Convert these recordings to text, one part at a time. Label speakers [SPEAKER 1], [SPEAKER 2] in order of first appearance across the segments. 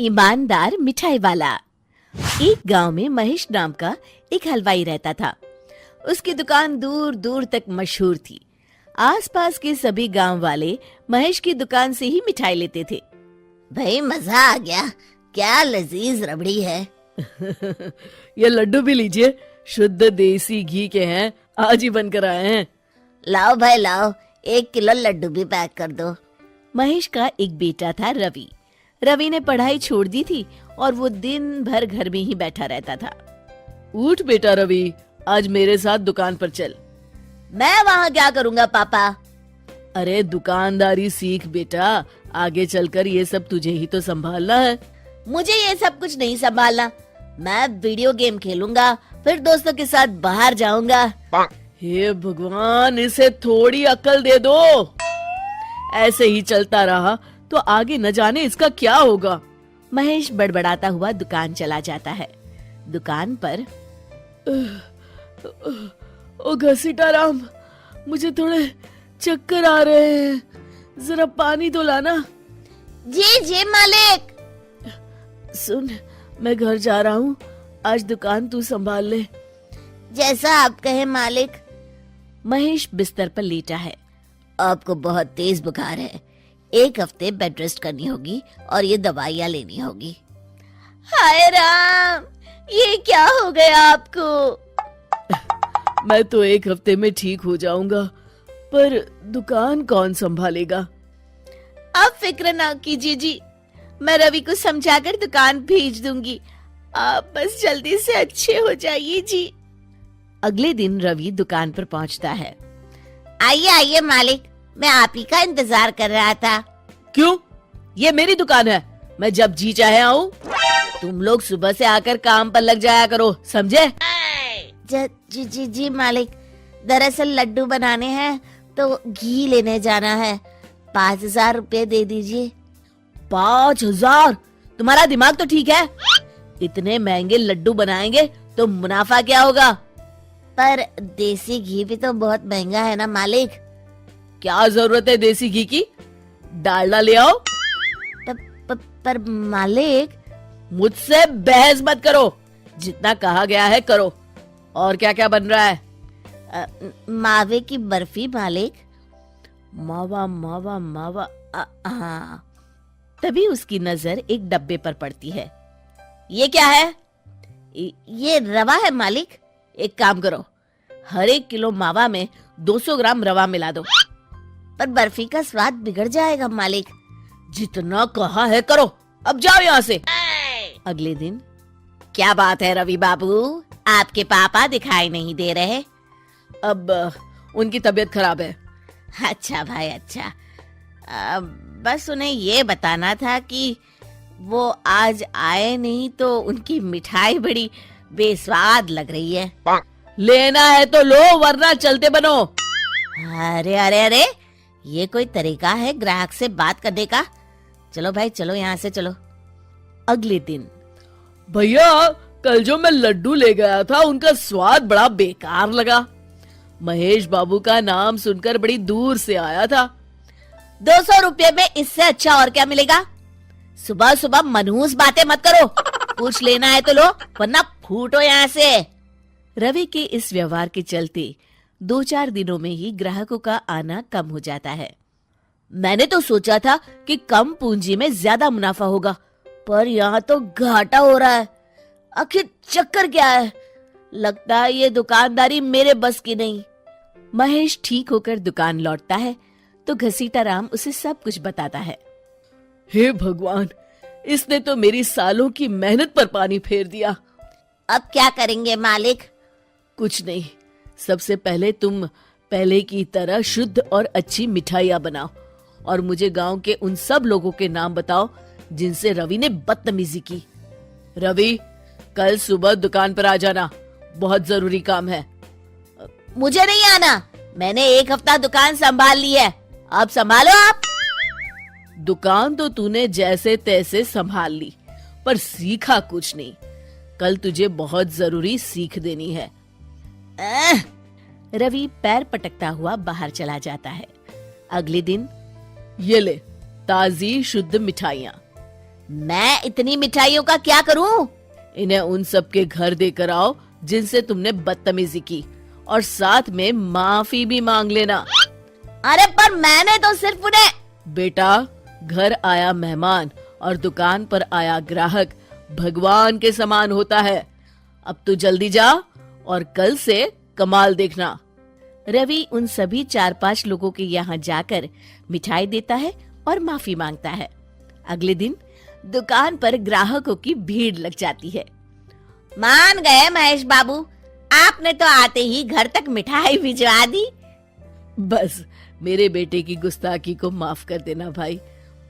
[SPEAKER 1] ईमानदार मिठाई वाला। एक गांव में महेश नाम का एक हलवाई रहता था। उसकी दुकान दूर दूर तक मशहूर थी। आसपास के सभी गांव वाले महेश की दुकान से ही मिठाई लेते थे।
[SPEAKER 2] भाई मजा आ गया, क्या लजीज रबड़ी है।
[SPEAKER 3] ये लड्डू भी लीजिए, शुद्ध देसी घी के हैं, आज ही बनकर आए हैं।
[SPEAKER 2] लाओ भाई लाओ, 1 किलो लड्डू भी पैक कर दो।
[SPEAKER 1] महेश का एक बेटा था रवि। रवि ने पढ़ाई छोड़ दी थी और वो दिन भर घर में ही बैठा रहता था।
[SPEAKER 3] उठ बेटा रवि, आज मेरे साथ दुकान पर चल।
[SPEAKER 2] मैं वहाँ क्या करूँगा पापा?
[SPEAKER 3] अरे दुकानदारी सीख बेटा, आगे चलकर ये सब तुझे ही तो संभालना है।
[SPEAKER 2] मुझे ये सब कुछ नहीं संभालना। मैं वीडियो गेम खेलूंगा, फिर दोस्तों के साथ बाहर जाऊंगा।
[SPEAKER 3] हे भगवान, इसे थोड़ी अक्ल दे दो। ऐसे ही चलता रहा तो आगे न जाने इसका क्या होगा।
[SPEAKER 1] महेश बड़बड़ाता हुआ दुकान चला जाता है। दुकान पर
[SPEAKER 3] ओ घसीटाराम, मुझे थोड़े चक्कर आ रहे हैं, जरा पानी तो लाना।
[SPEAKER 2] जी जी मालिक।
[SPEAKER 3] सुन, मैं घर जा रहा हूँ, आज दुकान तू संभाल ले।
[SPEAKER 2] जैसा आप कहे मालिक।
[SPEAKER 1] महेश बिस्तर पर लेटा है।
[SPEAKER 2] आपको बहुत तेज बुखार है, 1 हफ्ते बेड रेस्ट करनी होगी और ये दवाइयाँ लेनी होगी। हाय राम, ये क्या हो गया आपको?
[SPEAKER 3] मैं तो 1 हफ्ते में ठीक हो जाऊंगा, पर दुकान कौन संभालेगा?
[SPEAKER 1] आप फिक्र ना कीजिए जी, मैं रवि को समझाकर दुकान भेज दूंगी। आप बस जल्दी से अच्छे हो जाइए जी। अगले दिन रवि दुकान पर पहुंचता है।
[SPEAKER 2] आइए आइए मालिक, मैं आप ही का इंतजार कर रहा था।
[SPEAKER 3] क्यों? ये मेरी दुकान है, मैं जब जी चाहे आऊं। तुम लोग सुबह से आकर काम पर लग जाया करो, समझे?
[SPEAKER 2] जी जी जी मालिक, दरअसल लड्डू बनाने हैं तो घी लेने जाना है, 5,000 रुपए दे दीजिए।
[SPEAKER 3] 5,000? तुम्हारा दिमाग तो ठीक है? इतने महंगे लड्डू बनाएंगे तो मुनाफा क्या होगा?
[SPEAKER 2] पर देसी घी भी तो बहुत महंगा है ना मालिक।
[SPEAKER 3] क्या जरूरत है देसी घी की? डालडा ले आओ।
[SPEAKER 2] पर मालिक।
[SPEAKER 3] मुझसे बहस मत करो, जितना कहा गया है करो। और क्या क्या बन रहा है?
[SPEAKER 2] मावे की बर्फी मालिक।
[SPEAKER 3] मावा मावा मावा,
[SPEAKER 2] हाँ।
[SPEAKER 1] तभी उसकी नजर एक डब्बे पर पड़ती है।
[SPEAKER 2] ये क्या है? ये रवा है मालिक।
[SPEAKER 1] एक काम करो, हर 1 किलो मावा में 200 ग्राम रवा मिला दो।
[SPEAKER 2] पर बर्फी का स्वाद बिगड़ जाएगा मालिक।
[SPEAKER 3] जितना कहा है करो, अब जाओ यहाँ से।
[SPEAKER 1] अगले दिन। क्या बात है रवि बाबू, आपके पापा दिखाई नहीं दे रहे?
[SPEAKER 3] अब उनकी तबीयत खराब है।
[SPEAKER 1] अच्छा भाई अच्छा। बस उन्हें ये बताना था कि वो आज आए नहीं तो उनकी मिठाई बड़ी बेस्वाद लग रही है।
[SPEAKER 3] लेना है तो लो, वरना चलते बनो।
[SPEAKER 2] अरे अरे अरे, ये कोई तरीका है ग्राहक से बात करने का? चलो भाई चलो, यहाँ से चलो।
[SPEAKER 1] अगले दिन।
[SPEAKER 3] भैया, कल जो मैं लड्डू ले गया था उनका स्वाद बड़ा बेकार लगा। महेश बाबू का नाम सुनकर बड़ी दूर से आया था।
[SPEAKER 2] 200 रुपये में इससे अच्छा और क्या मिलेगा? सुबह सुबह मनहूस बातें मत करो। कुछ लेना है तो लो, वरना फूटो यहाँ से।
[SPEAKER 1] रवि के इस व्यवहार के चलते 2-4 दिनों में ही ग्राहकों का आना कम हो जाता है।
[SPEAKER 2] मैंने तो सोचा था कि कम पूंजी में ज्यादा मुनाफा होगा, पर यहाँ तो घाटा हो रहा है। आखिर चक्कर क्या है? लगता है ये दुकानदारी मेरे बस की नहीं।
[SPEAKER 1] महेश ठीक होकर दुकान लौटता है तो घसीटाराम उसे सब कुछ बताता है।
[SPEAKER 3] हे भगवान, इसने तो मेरी सालों की मेहनत पर पानी फेर दिया।
[SPEAKER 2] अब क्या करेंगे मालिक?
[SPEAKER 3] कुछ नहीं, सबसे पहले तुम पहले की तरह शुद्ध और अच्छी मिठाइयाँ बनाओ और मुझे गांव के उन सब लोगों के नाम बताओ जिनसे रवि ने बदतमीजी की। रवि, कल सुबह दुकान पर आ जाना, बहुत जरूरी काम है।
[SPEAKER 2] मुझे नहीं आना, मैंने 1 हफ्ता दुकान संभाल ली है, अब संभालो आप।
[SPEAKER 3] दुकान तो तूने जैसे तैसे संभाल ली, पर सीखा कुछ नहीं। कल तुझे बहुत जरूरी सीख देनी है।
[SPEAKER 1] रवि पैर पटकता हुआ बाहर चला जाता है। अगले दिन।
[SPEAKER 3] ये ले ताजी शुद्ध मिठाइयाँ।
[SPEAKER 2] मैं इतनी मिठाइयों का क्या करूं?
[SPEAKER 3] इन्हें उन सब के घर देकर आओ जिनसे तुमने बदतमीजी की, और साथ में माफी भी मांग लेना।
[SPEAKER 2] अरे पर मैंने तो सिर्फ उन्हें।
[SPEAKER 3] बेटा, घर आया मेहमान और दुकान पर आया ग्राहक भगवान के समान होता है। अब तू जल्दी जा और कल से कमाल देखना।
[SPEAKER 1] रवि उन सभी 4-5 लोगों के यहाँ जाकर मिठाई देता है और माफी मांगता है। अगले दिन दुकान पर ग्राहकों की भीड़ लग जाती है।
[SPEAKER 2] मान गए महेश बाबू, आपने तो आते ही घर तक मिठाई भिजवा दी।
[SPEAKER 3] बस मेरे बेटे की गुस्ताखी को माफ कर देना भाई,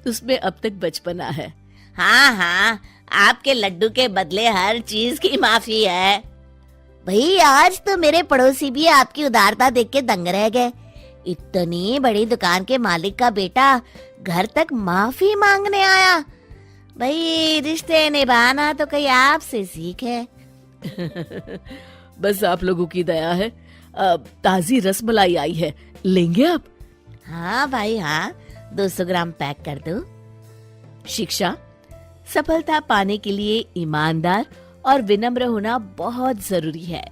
[SPEAKER 3] उसमें अब तक बचपना है।
[SPEAKER 2] हाँ हाँ, आपके लड्डू के बदले हर चीज की माफी है। भाई आज तो मेरे पड़ोसी भी आपकी उदारता देख के दंग रह गए। इतनी बड़ी दुकान के मालिक का बेटा घर तक माफी मांगने आया। भाई रिश्ते निभाना तो कहीं आपसे सीख है।
[SPEAKER 3] बस आप लोगों की दया है। ताजी रसमलाई आई है, लेंगे आप?
[SPEAKER 2] हाँ भाई हाँ, 200 ग्राम पैक कर दो।
[SPEAKER 1] शिक्षा, सफलता पाने के लिए ईमानदार और विनम्र होना बहुत जरूरी है।